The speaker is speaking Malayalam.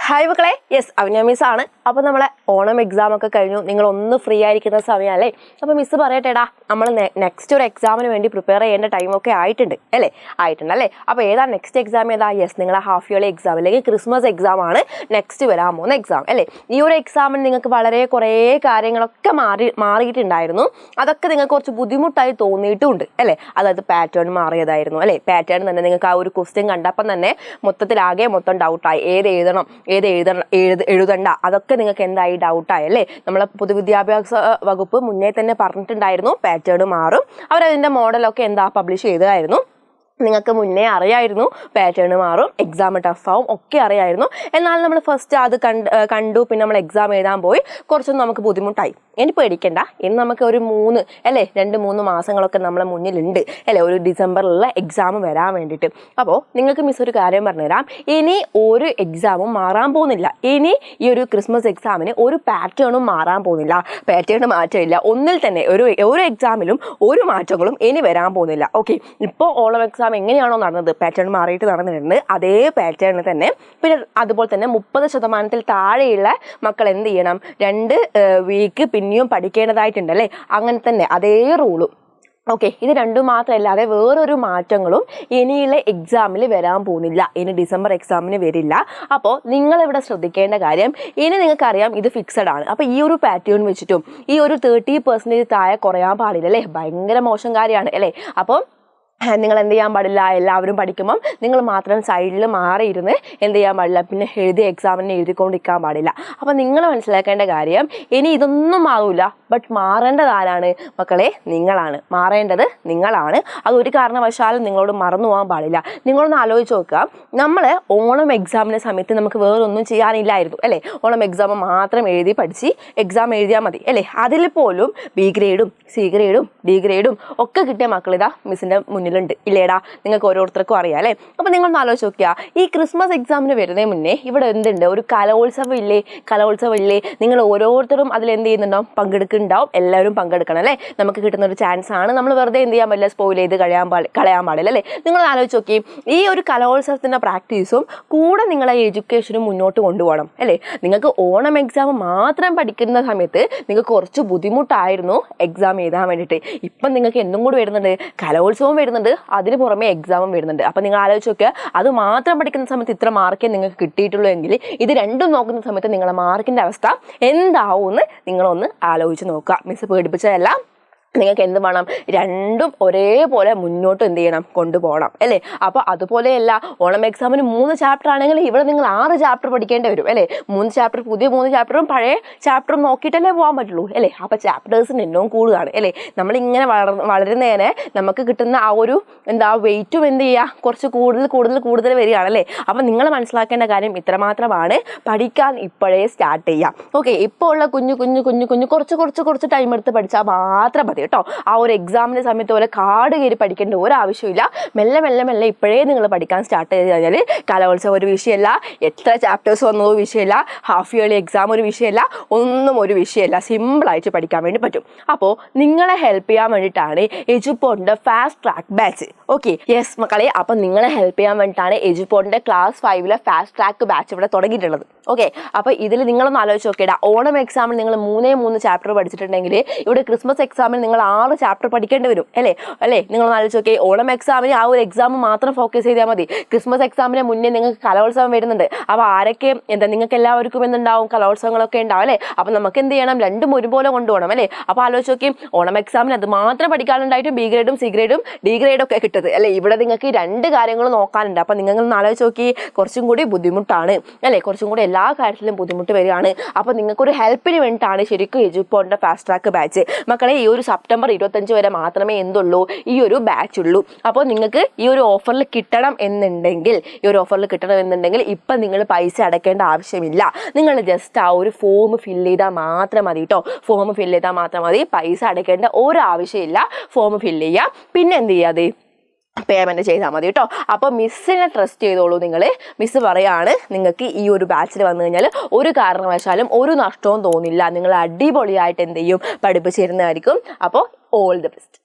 ഹായ് മക്കളെ, യെസ് അവന്യ മിസ് ആണ്. അപ്പോൾ നമ്മളെ ഓണം എക്സാം ഒക്കെ കഴിഞ്ഞു, നിങ്ങളൊന്ന് ഫ്രീ ആയിരിക്കുന്ന സമയമല്ലേ. അപ്പോൾ മിസ് പറയട്ടെടാ, നമ്മൾ നെക്സ്റ്റ് ഒരു എക്സാമിന് വേണ്ടി പ്രിപ്പയർ ചെയ്യേണ്ട ടൈമൊക്കെ ആയിട്ടുണ്ടല്ലേ. അപ്പോൾ ഏതാ നെക്സ്റ്റ് എക്സാം ഏതാ? യെസ്, നിങ്ങളെ ഹാഫ് ഇയർലി എക്സാം അല്ലെങ്കിൽ ക്രിസ്മസ് എക്സാം ആണ് നെക്സ്റ്റ് വരാൻ പോകുന്ന എക്സാം അല്ലേ. ഈ ഒരു എക്സാമിന് നിങ്ങൾക്ക് വളരെ കുറേ കാര്യങ്ങളൊക്കെ മാറിയിട്ടുണ്ടായിരുന്നു. അതൊക്കെ നിങ്ങൾക്ക് കുറച്ച് ബുദ്ധിമുട്ടായി തോന്നിയിട്ടുമുണ്ട് അല്ലേ. അതായത് പാറ്റേൺ മാറിയതായിരുന്നു അല്ലേ. പാറ്റേൺ തന്നെ നിങ്ങൾക്ക് ആ ഒരു ക്വസ്റ്റ്യൻ കണ്ടപ്പം തന്നെ മൊത്തം ഡൗട്ടായി. എഴുതണ്ട അതൊക്കെ നിങ്ങൾക്ക് എന്തായി ഡൗട്ടായി അല്ലേ. നമ്മളെ പൊതുവിദ്യാഭ്യാസ വകുപ്പ് മുന്നേ തന്നെ പറഞ്ഞിട്ടുണ്ടായിരുന്നു പാറ്റേൺ മാറും. അവരതിൻ്റെ മോഡലൊക്കെ പബ്ലിഷ് ചെയ്തതായിരുന്നു. നിങ്ങൾക്ക് മുന്നേ അറിയായിരുന്നു പാറ്റേൺ മാറും, എക്സാം ടഫാവും ഒക്കെ അറിയായിരുന്നു. എന്നാൽ നമ്മൾ ഫസ്റ്റ് അത് കണ്ടു പിന്നെ നമ്മൾ എക്സാം എഴുതാൻ പോയി. കുറച്ചൊന്നും നമുക്ക് ബുദ്ധിമുട്ടായി. ഇനി പേടിക്കണ്ട, ഇനി നമുക്ക് ഒരു 2-3 മാസങ്ങളൊക്കെ നമ്മളെ മുന്നിലുണ്ട് അല്ലേ, ഒരു ഡിസംബറിലുള്ള എക്സാം വരാൻ വേണ്ടിയിട്ട്. അപ്പോൾ നിങ്ങൾക്ക് മിസ് ഒരു കാര്യം പറഞ്ഞുതരാം. ഇനി ഒരു എക്സാമും മാറാൻ പോകുന്നില്ല. ഇനി ഈ ഒരു ക്രിസ്മസ് എക്സാമിന് ഒരു പാറ്റേണും മാറാൻ പോകുന്നില്ല. പാറ്റേൺ മാറ്റമില്ല. ഒന്നിൽ തന്നെ ഒരു എക്സാമിലും ഒരു മാറ്റങ്ങളും ഇനി വരാൻ പോകുന്നില്ല. ഓക്കെ, ഇപ്പോൾ ഓണം എക്സാം എങ്ങനെയാണോ നടന്നത്, പാറ്റേൺ മാറിയിട്ട് നടന്നിട്ടുണ്ട്, അതേ പാറ്റേൺ തന്നെ. പിന്നെ അതുപോലെ തന്നെ 30% താഴെയുള്ള മക്കൾ എന്ത് ചെയ്യണം, 2 വീക്ക് പിന്നെയും പഠിക്കേണ്ടതായിട്ടുണ്ടല്ലേ. അങ്ങനെ തന്നെ അതേ റൂളും. ഓക്കെ, ഇത് രണ്ടും മാത്രമല്ലാതെ വേറൊരു മാറ്റങ്ങളും ഇനിയുള്ള എക്സാമിൽ വരാൻ പോകുന്നില്ല. ഇനി ഡിസംബർ എക്സാമിന് വരില്ല. അപ്പോൾ നിങ്ങളിവിടെ ശ്രദ്ധിക്കേണ്ട കാര്യം, ഇനി നിങ്ങൾക്കറിയാം ഇത് ഫിക്സഡ് ആണ്. അപ്പോൾ ഈ ഒരു പാറ്റേൺ വെച്ചിട്ടും ഈ ഒരു 30% താഴെ കുറയാൻ പാടില്ല അല്ലേ. ഭയങ്കര മോശം കാര്യമാണ് അല്ലേ. അപ്പോൾ നിങ്ങൾ എന്ത് ചെയ്യാൻ പാടില്ല, എല്ലാവരും പഠിക്കുമ്പം നിങ്ങൾ മാത്രം സൈഡിൽ മാറിയിരുന്ന് എന്ത് ചെയ്യാൻ പാടില്ല, പിന്നെ എക്സാമിനെ എഴുതിക്കൊണ്ടിരിക്കാൻ പാടില്ല. അപ്പം നിങ്ങൾ മനസ്സിലാക്കേണ്ട കാര്യം, ഇനി ഇതൊന്നും മാറില്ല. ബട്ട് മാറേണ്ടത് ആരാണ് മക്കളെ? നിങ്ങളാണ്. മാറേണ്ടത് നിങ്ങളാണ്. അതൊരു കാരണവശാലും നിങ്ങളോട് മറന്നു പോകാൻ പാടില്ല. നിങ്ങളൊന്ന് ആലോചിച്ച് നോക്കുക, നമ്മൾ ഓണം എക്സാമിൻ്റെ സമയത്ത് നമുക്ക് വേറൊന്നും ചെയ്യാനില്ലായിരുന്നു അല്ലേ. ഓണം എക്സാം മാത്രം എഴുതി പഠിച്ച് എക്സാം എഴുതിയാൽ മതി അല്ലേ. അതിൽ പോലും B ഗ്രേഡും C ഗ്രേഡും D ഗ്രേഡും ഒക്കെ കിട്ടിയ മക്കളിതാ മിസ്സിൻ്റെ മുന്നിലുണ്ട് ഇല്ലേടാ. നിങ്ങൾക്ക് ഓരോരുത്തർക്കും അറിയാം അല്ലേ. അപ്പോൾ നിങ്ങളൊന്ന് ആലോചിച്ച് നോക്കുക, ഈ ക്രിസ്മസ് എക്സാമിന് വരുന്നതിന് മുന്നേ ഇവിടെ എന്തുണ്ട്, ഒരു കലോത്സവം ഇല്ലേ. നിങ്ങൾ ഓരോരുത്തരും അതിൽ എന്ത് ചെയ്യുന്നുണ്ടാവും, പങ്കെടുക്കുന്നുണ്ടാവും. എല്ലാവരും പങ്കെടുക്കണം അല്ലേ. നമുക്ക് കിട്ടുന്ന ഒരു ചാൻസ് ആണ്. നമ്മൾ വെറുതെ എന്ത് ചെയ്യാൻ പാടില്ല, സ്പോയിൽ ചെയ്ത് കളയാൻ പാടില്ല അല്ലേ. നിങ്ങൾ ആലോചിച്ച് നോക്കി, ഈ ഒരു കലോത്സവത്തിൻ്റെ പ്രാക്ടീസും കൂടെ നിങ്ങളെ എഡ്യൂക്കേഷനും മുന്നോട്ട് കൊണ്ടുപോകണം അല്ലേ. നിങ്ങൾക്ക് ഓണം എക്സാം മാത്രം പഠിക്കുന്ന സമയത്ത് നിങ്ങൾക്ക് കുറച്ച് ബുദ്ധിമുട്ടായിരുന്നു എക്സാം എഴുതാൻ വേണ്ടിയിട്ട്. ഇപ്പം നിങ്ങൾക്ക് എന്തും കൂടി വരുന്നുണ്ട്, കലോത്സവം വരുന്നുണ്ട്, അതിന് പുറമെ എക്സാമും വരുന്നുണ്ട്. അപ്പം നിങ്ങൾ ആലോചിച്ച് നോക്കുക, അത് മാത്രം പഠിക്കുന്ന സമയത്ത് ഇത്ര മാർക്കേ നിങ്ങൾക്ക് കിട്ടിയിട്ടുള്ളൂ എങ്കിൽ ഇത് രണ്ടും നോക്കുന്ന സമയത്ത് നിങ്ങളുടെ മാർക്കിൻ്റെ അവസ്ഥ എന്താവുമെന്ന് നിങ്ങളൊന്ന് ആലോചിച്ച് നോക്കുക. മിസ് പേടിപ്പിച്ചതല്ല. നിങ്ങൾക്ക് എന്ത് വേണം, രണ്ടും ഒരേപോലെ മുന്നോട്ട് എന്ത് ചെയ്യണം, കൊണ്ടുപോകണം അല്ലേ. അപ്പോൾ അതുപോലെയല്ല, ഓണം എക്സാമിന് 3 ചാപ്റ്റർ ആണെങ്കിൽ ഇവിടെ നിങ്ങൾ 6 ചാപ്റ്റർ പഠിക്കേണ്ടി വരും അല്ലേ. 3 ചാപ്റ്റർ, പുതിയ 3 ചാപ്റ്ററും പഴയ ചാപ്റ്ററും നോക്കിയിട്ടല്ലേ പോകാൻ പറ്റുള്ളൂ അല്ലേ. അപ്പോൾ ചാപ്റ്റേഴ്സിന് എണ്ണവും കൂടുതലാണ് അല്ലേ. നമ്മളിങ്ങനെ വളരുന്നതിനെ നമുക്ക് കിട്ടുന്ന ആ ഒരു വെയിറ്റും എന്ത് ചെയ്യുക, കുറച്ച് കൂടുതൽ വരികയാണല്ലേ. അപ്പം നിങ്ങൾ മനസ്സിലാക്കേണ്ട കാര്യം ഇത്രമാത്രമാണ്, പഠിക്കാൻ ഇപ്പോഴേ സ്റ്റാർട്ട് ചെയ്യാം. ഓക്കെ, ഇപ്പോൾ ഉള്ള കുഞ്ഞു കുറച്ച് ടൈം എടുത്ത് പഠിച്ചാൽ മാത്രം മതി കേട്ടോ. ആ ഒരു എക്സാമിൻ്റെ സമയത്ത് പോലെ കാട് കയറി പഠിക്കേണ്ട ഒരാവശ്യമില്ല. മെല്ലെ ഇപ്പോഴേ നിങ്ങൾ പഠിക്കാൻ സ്റ്റാർട്ട് ചെയ്ത് കഴിഞ്ഞാൽ കലോത്സവം ഒരു വിഷയമല്ല, എത്ര ചാപ്റ്റേഴ്സ് വന്നതോ വിഷയമല്ല, ഹാഫ് ഇയർലി എക്സാം ഒരു വിഷയമല്ല, ഒന്നും ഒരു വിഷയമല്ല. സിമ്പിളായിട്ട് പഠിക്കാൻ വേണ്ടി പറ്റും. അപ്പോൾ നിങ്ങളെ ഹെൽപ്പ് ചെയ്യാൻ വേണ്ടിയിട്ടാണ് എജുപോഡിൻ്റെ fast track batch. Okay, yes മക്കളെ, അപ്പം നിങ്ങളെ ഹെൽപ്പ് ചെയ്യാൻ വേണ്ടിയിട്ടാണ് എജുപോഡിൻ്റെ ക്ലാസ് 5 ഫാസ്റ്റ് ട്രാക്ക് ബാച്ച് ഇവിടെ തുടങ്ങിയിട്ടുള്ളത്. ഓക്കെ, അപ്പോൾ ഇതിൽ നിങ്ങളൊന്ന് ആലോചിച്ച് നോക്കിയിടാം. ഓണം എക്സാമിൽ നിങ്ങൾ 3 ചാപ്റ്റർ പഠിച്ചിട്ടുണ്ടെങ്കിൽ ഇവിടെ ക്രിസ്മസ് എക്സാമിൽ നിങ്ങൾ 6 ചാപ്റ്റർ പഠിക്കേണ്ടി വരും അല്ലേ. നിങ്ങളൊന്ന് ആലോചിച്ച് നോക്കിയേ, ഓണം എക്സാമിന് ആ ഒരു എക്സാം മാത്രം ഫോക്കസ് ചെയ്താൽ മതി. ക്രിസ്മസ് എക്സാമിന് മുന്നേ നിങ്ങൾക്ക് കലോത്സവം വരുന്നുണ്ട്. അപ്പോൾ ആരൊക്കെ നിങ്ങൾക്ക് എല്ലാവർക്കും എന്തുണ്ടാവും, കലോത്സവങ്ങളൊക്കെ ഉണ്ടാവും അല്ലേ. അപ്പോൾ നമുക്ക് എന്ത് ചെയ്യണം, രണ്ടും ഒരുപോലെ കൊണ്ടുപോകണം അല്ലേ. അപ്പോൾ ആലോചിച്ച് നോക്കി, ഓണം എക്സാമിന് അത് മാത്രം പഠിക്കാനുണ്ടായിട്ട് B ഗ്രേഡും C ഗ്രേഡും D ഗ്രേഡും ഒക്കെ കിട്ടുന്നത് അല്ലേ. ഇവിടെ നിങ്ങൾക്ക് 2 കാര്യങ്ങൾ നോക്കാനുണ്ട്. അപ്പോൾ നിങ്ങളൊന്ന് ആലോചിച്ച് നോക്കി, കുറച്ചും കൂടി ബുദ്ധിമുട്ടാണ് അല്ലേ. കുറച്ചും കൂടി എല്ലാ കാര്യത്തിലും ബുദ്ധിമുട്ട് വരികയാണ്. അപ്പോൾ നിങ്ങൾക്കൊരു ഹെൽപ്പിന് വേണ്ടിയിട്ടാണ് ശരിക്കും എജുപോഡിൻ്റെ ഫാസ്റ്റ് ട്രാക്ക് ബാച്ച്. മക്കളെ, ഈ ഒരു സെപ്റ്റംബർ 25 വരെ മാത്രമേ എന്തുള്ളൂ, ഈ ഒരു ബാച്ച് ഉള്ളൂ. അപ്പോൾ നിങ്ങൾക്ക് ഈ ഒരു ഓഫറിൽ കിട്ടണം എന്നുണ്ടെങ്കിൽ ഇപ്പം നിങ്ങൾ പൈസ അടയ്ക്കേണ്ട ആവശ്യമില്ല. നിങ്ങൾ ജസ്റ്റ് ആ ഒരു ഫോം ഫില്ല് ചെയ്താൽ മാത്രം മതി കേട്ടോ. ഫോം ഫില്ല് ചെയ്താൽ മാത്രം മതി, പൈസ അടയ്ക്കേണ്ട ഒരു ആവശ്യമില്ല. ഫോം ഫില്ല് ചെയ്യുക, പിന്നെ എന്ത് ചെയ്യാതെ പേയ്മെൻറ്റ് ചെയ്താൽ മതി കേട്ടോ. അപ്പോൾ മിസ്സിനെ ട്രസ്റ്റ് ചെയ്തോളൂ. മിസ്സ് പറയാണ്, നിങ്ങൾക്ക് ഈ ഒരു ബാച്ചിൽ വന്നു കഴിഞ്ഞാൽ ഒരു കാരണവശാലും ഒരു നഷ്ടവും തോന്നില്ല. നിങ്ങൾ അടിപൊളിയായിട്ട് എന്ത് ചെയ്യും, പഠിപ്പിച്ചിരുന്നതായിരിക്കും. അപ്പോൾ ഓൾ ദി ബെസ്റ്റ്.